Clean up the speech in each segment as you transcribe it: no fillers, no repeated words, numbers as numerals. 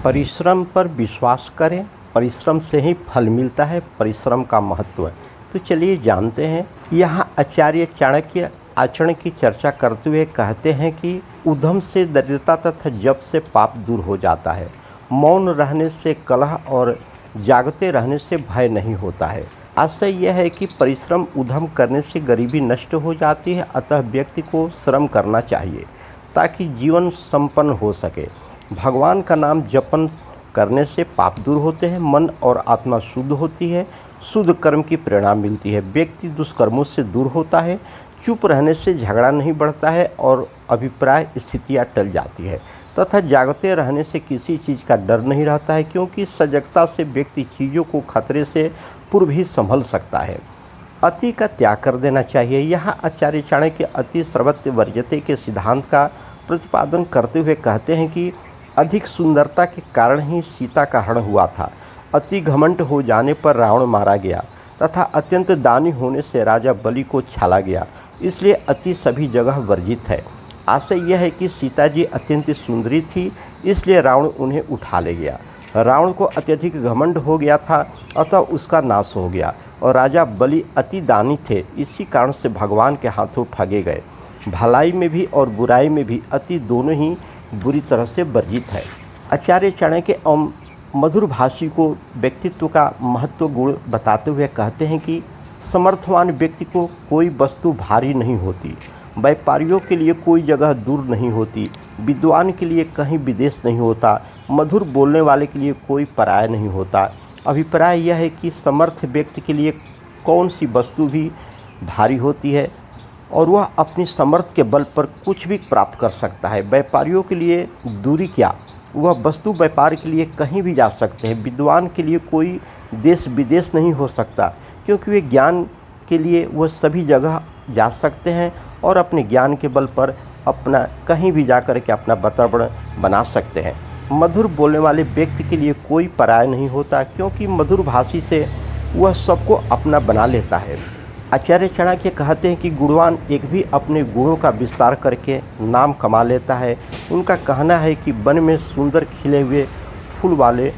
परिश्रम पर विश्वास करें, परिश्रम से ही फल मिलता है, परिश्रम का महत्व है। तो चलिए जानते हैं। यहाँ आचार्य चाणक्य आचरण की चर्चा करते हुए कहते हैं कि उद्यम से दरिद्रता तथा जप से पाप दूर हो जाता है। मौन रहने से कलह और जागते रहने से भय नहीं होता है। आशय यह है कि परिश्रम उद्यम करने से गरीबी नष्ट हो जाती है, अतः व्यक्ति को श्रम करना चाहिए ताकि जीवन संपन्न हो सके। भगवान का नाम जपन करने से पाप दूर होते हैं, मन और आत्मा शुद्ध होती है, शुद्ध कर्म की प्रेरणा मिलती है, व्यक्ति दुष्कर्मों से दूर होता है, चुप रहने से झगड़ा नहीं बढ़ता है और अभिप्राय स्थितियाँ टल जाती है तथा जागते रहने से किसी चीज़ का डर नहीं रहता है, क्योंकि सजगता से व्यक्ति चीज़ों को खतरे से पूर्व ही संभल सकता है। अति का त्याग कर देना चाहिए। यहाँ आचार्य चाणक्य अति सर्वत्र वर्जते के सिद्धांत का प्रतिपादन करते हुए कहते हैं कि अधिक सुंदरता के कारण ही सीता का हरण हुआ था, अति घमंड हो जाने पर रावण मारा गया तथा अत्यंत दानी होने से राजा बलि को छाला गया, इसलिए अति सभी जगह वर्जित है। आशय यह है कि सीता जी अत्यंत सुंदरी थी, इसलिए रावण उन्हें उठा ले गया। रावण को अत्यधिक घमंड हो गया था, अतः उसका नाश हो गया, और राजा बलि अति दानी थे, इसी कारण से भगवान के हाथों ठगे गए। भलाई में भी और बुराई में भी अति दोनों ही बुरी तरह से वर्जित है। आचार्य चाणक्य एवं मधुरभाषी को व्यक्तित्व का महत्व गुण बताते हुए कहते हैं कि समर्थवान व्यक्ति को कोई वस्तु भारी नहीं होती, व्यापारियों के लिए कोई जगह दूर नहीं होती, विद्वान के लिए कहीं विदेश नहीं होता, मधुर बोलने वाले के लिए कोई पराया नहीं होता। अभिप्राय यह है कि समर्थ व्यक्ति के लिए कौन सी वस्तु भी भारी होती है और वह अपनी समर्थ के बल पर कुछ भी प्राप्त कर सकता है। व्यापारियों के लिए दूरी क्या, वह वस्तु व्यापार के लिए कहीं भी जा सकते हैं। विद्वान के लिए कोई देश विदेश नहीं हो सकता, क्योंकि वे ज्ञान के लिए वह सभी जगह जा सकते हैं और अपने ज्ञान के बल पर अपना कहीं भी जाकर के अपना वातावरण बना सकते हैं। मधुर बोलने वाले व्यक्ति के लिए कोई पराया नहीं होता, क्योंकि मधुर भाषी से वह सबको अपना बना लेता है। आचार्य चाणक्य कहते हैं कि गुणवान एक भी अपने गुणों का विस्तार करके नाम कमा लेता है। उनका कहना है कि वन में सुंदर खिले हुए फूल वाले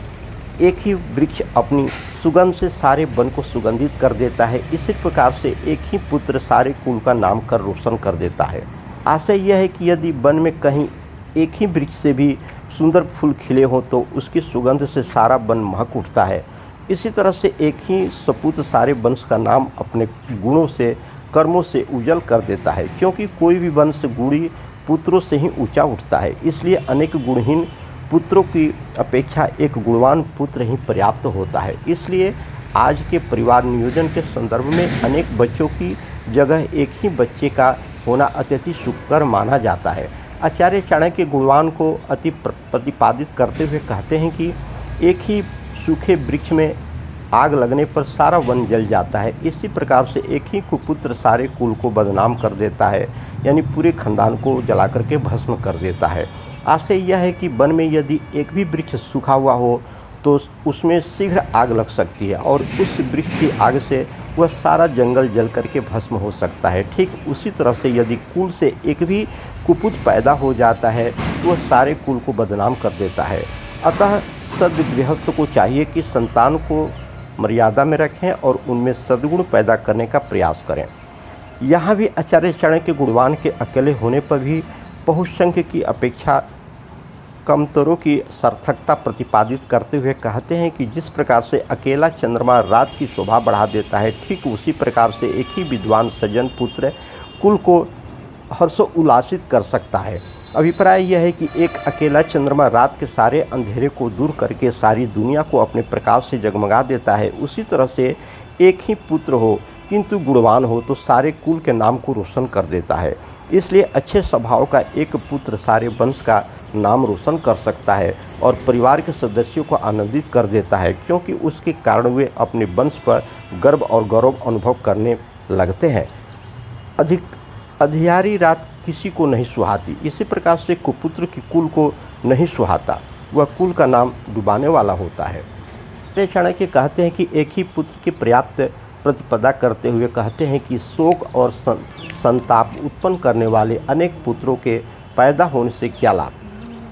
एक ही वृक्ष अपनी सुगंध से सारे वन को सुगंधित कर देता है। इसी प्रकार से एक ही पुत्र सारे कुल का नाम कर रोशन कर देता है। आशय यह है कि यदि वन में कहीं एक ही वृक्ष से भी सुंदर फूल खिले हों तो उसकी सुगंध से सारा वन महक उठता है। इसी तरह से एक ही सपूत सारे वंश का नाम अपने गुणों से कर्मों से उजल कर देता है, क्योंकि कोई भी वंश गुणी पुत्रों से ही ऊंचा उठता है। इसलिए अनेक गुणहीन पुत्रों की अपेक्षा एक गुणवान पुत्र ही पर्याप्त होता है। इसलिए आज के परिवार नियोजन के संदर्भ में अनेक बच्चों की जगह एक ही बच्चे का होना अत्यधिक सुखकर माना जाता है। आचार्य चाणक्य गुणवान को अति प्रतिपादित करते हुए कहते हैं कि एक ही सूखे वृक्ष में आग लगने पर सारा वन जल जाता है। इसी प्रकार से एक ही कुपुत्र सारे कुल को बदनाम कर देता है, यानी पूरे खानदान को जला करके भस्म कर देता है। आशय यह है कि वन में यदि एक भी वृक्ष सूखा हुआ हो तो उसमें शीघ्र आग लग सकती है और उस वृक्ष की आग से वह सारा जंगल जल करके भस्म हो सकता है। ठीक उसी तरह से यदि कुल से एक भी कुपुत पैदा हो जाता है तो वह सारे कुल को बदनाम कर देता है। अतः सद्गृहस्थ को चाहिए कि संतान को मर्यादा में रखें और उनमें सद्गुण पैदा करने का प्रयास करें। यहाँ भी आचार्य चाणक्य गुणवान के अकेले होने पर भी बहुसंख्य की अपेक्षा कमतरों की सार्थकता प्रतिपादित करते हुए कहते हैं कि जिस प्रकार से अकेला चंद्रमा रात की शोभा बढ़ा देता है, ठीक उसी प्रकार से एक ही विद्वान सज्जन पुत्र कुल को हर्षोल्लासित कर सकता है। अभिप्राय यह है कि एक अकेला चंद्रमा रात के सारे अंधेरे को दूर करके सारी दुनिया को अपने प्रकाश से जगमगा देता है। उसी तरह से एक ही पुत्र हो किंतु गुणवान हो तो सारे कुल के नाम को रोशन कर देता है। इसलिए अच्छे स्वभाव का एक पुत्र सारे वंश का नाम रोशन कर सकता है और परिवार के सदस्यों को आनंदित कर देता है, क्योंकि उसके कारण वे अपने वंश पर गर्व और गौरव अनुभव करने लगते हैं। अंधियारी रात किसी को नहीं सुहाती, इसी प्रकार से कुपुत्र की कुल को नहीं सुहाता, वह कुल का नाम डुबाने वाला होता है। चाणक्य कहते हैं कि एक ही पुत्र की पर्याप्त प्रतिपदा करते हुए कहते हैं कि शोक और संताप उत्पन्न करने वाले अनेक पुत्रों के पैदा होने से क्या लाभ।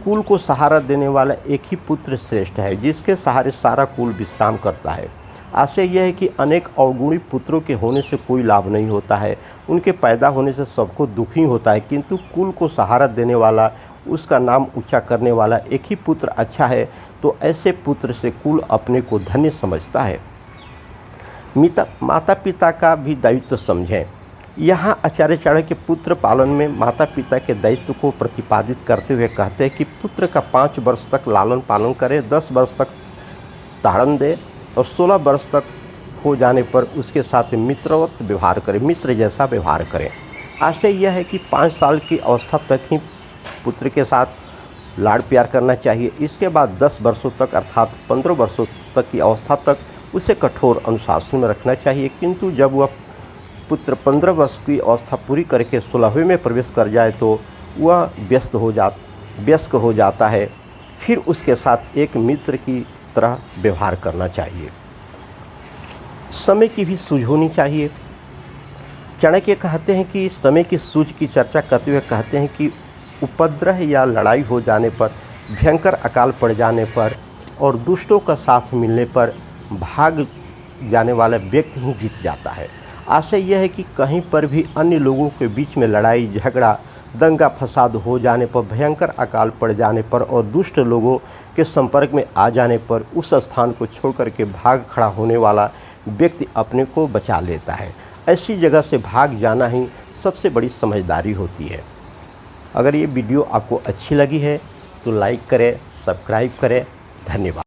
कुल को सहारा देने वाला एक ही पुत्र श्रेष्ठ है, जिसके सहारे सारा कुल विश्राम करता है। आशय यह है कि अनेक अवगुणी पुत्रों के होने से कोई लाभ नहीं होता है, उनके पैदा होने से सबको दुख ही होता है, किंतु कुल को सहारा देने वाला, उसका नाम ऊंचा करने वाला एक ही पुत्र अच्छा है। तो ऐसे पुत्र से कुल अपने को धन्य समझता है। माता पिता का भी दायित्व समझें। यहाँ आचार्य चाणक्य पुत्र पालन में माता पिता के दायित्व को प्रतिपादित करते हुए कहते हैं कि पुत्र का 5 वर्ष तक लालन पालन करे, 10 वर्ष तक ताड़न दे और 16 वर्ष तक हो जाने पर उसके साथ मित्रवत व्यवहार करें, मित्र जैसा व्यवहार करें। आशय यह है कि 5 साल की अवस्था तक ही पुत्र के साथ लाड़ प्यार करना चाहिए। इसके बाद 10 वर्षों तक अर्थात 15 वर्षों तक की अवस्था तक उसे कठोर अनुशासन में रखना चाहिए, किंतु जब वह पुत्र 15 वर्ष की अवस्था पूरी करके 16वें में प्रवेश कर जाए तो वह व्यस्क हो जाता है। फिर उसके साथ एक मित्र की तरह व्यवहार करना चाहिए। समय की भी सूझ होनी चाहिए। चाणक्य कहते हैं कि समय की सूझ की चर्चा करते हुए कहते हैं कि उपद्रव या लड़ाई हो जाने पर, भयंकर अकाल पड़ जाने पर और दुष्टों का साथ मिलने पर भाग जाने वाला व्यक्ति ही जीत जाता है। आशय यह है कि कहीं पर भी अन्य लोगों के बीच में लड़ाई झगड़ा दंगा फसाद हो जाने पर, भयंकर अकाल पड़ जाने पर और दुष्ट लोगों के संपर्क में आ जाने पर उस स्थान को छोड़कर के भाग खड़ा होने वाला व्यक्ति अपने को बचा लेता है। ऐसी जगह से भाग जाना ही सबसे बड़ी समझदारी होती है। अगर ये वीडियो आपको अच्छी लगी है तो लाइक करें, सब्सक्राइब करें। धन्यवाद।